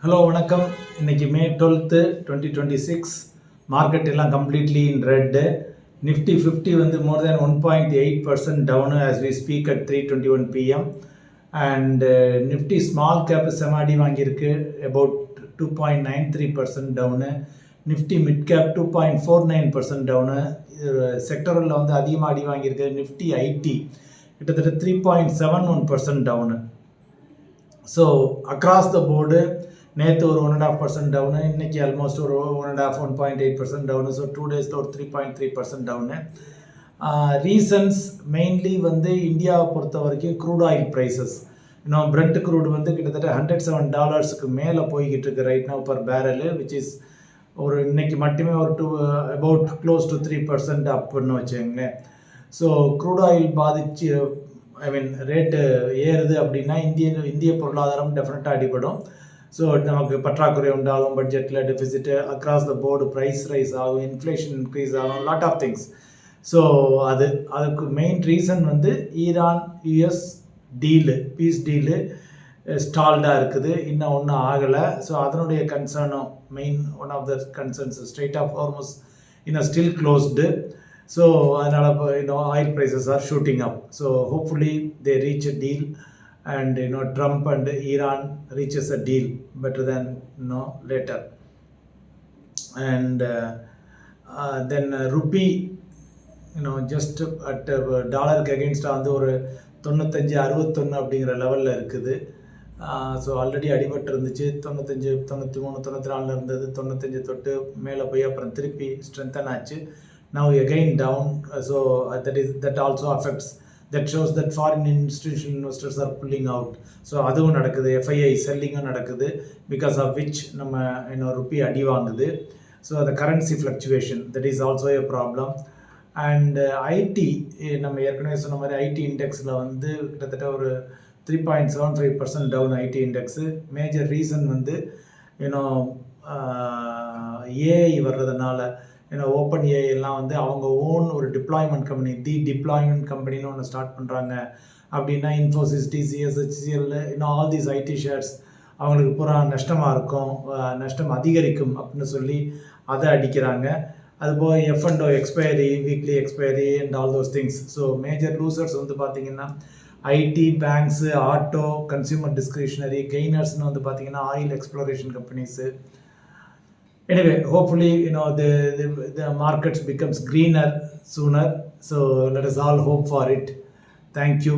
Hello வணக்கம். இன்னைக்கு May 12 2026 market எல்லாம் கம்ப்ளீட்லி இன் ரெட். நிஃப்டி 50 வந்து more than 1.8% down as we speak at 3:21 pm and Nifty small cap செமாடி வாங்கியிருக்கு about 2.93% down. Nifty mid cap 2.49% down. செக்டரில் வந்து அதிகமாக அடி வாங்கியிருக்கு நிஃப்டி ஐடி கிட்டத்தட்ட 3.71% down. So across the board நேற்று ஒரு 1.5% டவுனு, இன்றைக்கி ஆல்மோஸ்ட் ஒரு 1.8% டவுனு. ஸோ 2 டேஸில் ஒரு 3.3% டவுனு. ரீசன்ஸ் மெயின்லி வந்து இந்தியாவை பொறுத்த வரைக்கும் க்ரூட் ஆயில் ப்ரைஸஸ், இன்னும் பிரெண்ட் க்ரூட் வந்து கிட்டத்தட்ட $107 மேலே போய்கிட்டு இருக்கு right now per barrel, which is ஒரு இன்னைக்கு மட்டுமே ஒரு அபவுட் க்ளோஸ் டு 3% அப்புன்னு வச்சுக்கோங்களேன். ஸோ க்ரூட் ஆயில் பாதிச்சு ரேட்டு ஏறுது அப்படின்னா இந்திய பொருளாதாரம் டெஃபினட்டாக அடிபடும். ஸோ நமக்கு பற்றாக்குறை உண்டாகும், பட்ஜெட்டில் deficit, across the board price rise ஆகும், இன்ஃப்ளேஷன் இன்க்ரீஸ் ஆகும், லாட் ஆஃப் திங்ஸ். ஸோ அதுக்கு மெயின் ரீசன் வந்து Iran US deal, peace deal ஸ்டால்டாக இருக்குது, இன்னும் ஒன்றும் ஆகலை. ஸோ அதனுடைய கன்சர்னும் main one of the concerns strait of Hormuz இன்னும் ஸ்டில் க்ளோஸ்டு. ஸோ அதனால் oil prices are shooting up. So hopefully they reach a deal and Trump and Iran reaches a deal better than later. And then rupee just at டாலருக்கு அகெயின்ஸ்டாக வந்து ஒரு 95-61 அப்படிங்கிற லெவலில் இருக்குது. So already அடிபட்டு இருந்துச்சு, 95, 93, 94 இருந்தது, 95 தொட்டு மேலே போய் அப்புறம் திருப்பி ஸ்ட்ரென்தன் ஆச்சு. Now again down, so that also affects, that shows that foreign institutional investors are pulling out. So அதுவும் நடக்குது, FII செல்லிங்கும் நடக்குது, because of which நம்ம ருப்பி அடி வாங்குது. So the currency fluctuation, that is also a problem. And IT, நம்ம ஏற்கனவே சொன்ன மாதிரி ஐடி இண்டெக்ஸில் வந்து கிட்டத்தட்ட ஒரு 3.75% down IT index. Major reason வந்து ஏஐ வர்றதுனால, ஓப்பன் ஏஐ எல்லாம் வந்து அவங்க ஓன் ஒரு டிப்ளாய்மெண்ட் கம்பெனி, டிப்ளாய்மெண்ட் கம்பெனின்னு ஒன்று ஸ்டார்ட் பண்ணுறாங்க அப்படின்னா Infosys, TCS, HCL, all these IT shares அவங்களுக்கு பூரா நஷ்டமாக இருக்கும், நஷ்டம் அதிகரிக்கும் அப்படின்னு சொல்லி அதை அடிக்கிறாங்க. அதுபோல் F&O expiry, weekly expiry and all those things. So major losers வந்து பார்த்திங்கன்னா IT, banks, auto, consumer discretionary. கெய்னர்ஸ்னு வந்து பார்த்திங்கன்னா oil exploration companies. Anyway, hopefully the markets becomes greener sooner. So let us all hope for it. Thank you.